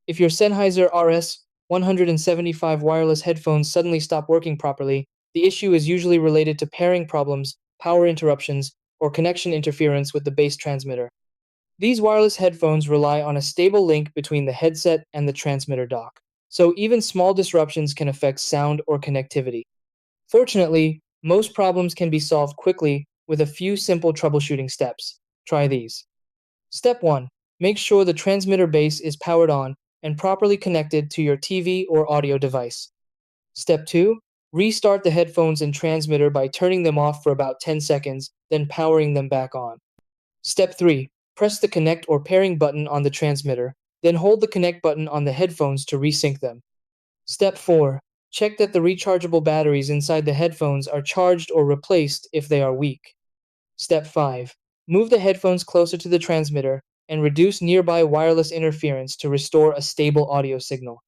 If your Sennheiser RS 175 wireless headphones suddenly stop working properly, the issue is usually related to pairing problems, power interruptions, or connection interference with the base transmitter. These wireless headphones rely on a stable link between the headset and the transmitter dock, so even small disruptions can affect sound or connectivity. Fortunately, most problems can be solved quickly with a few simple troubleshooting steps. Try these. Step 1. Make sure the transmitter base is powered on and properly connected to your TV or audio device. Step 2. Restart the headphones and transmitter by turning them off for about 10 seconds, then powering them back on. Step 3. Press the connect or pairing button on the transmitter, then hold the connect button on the headphones to resync them. Step 4. Check that the rechargeable batteries inside the headphones are charged or replaced if they are weak. Step 5. Move the headphones closer to the transmitter and reduce nearby wireless interference to restore a stable audio signal.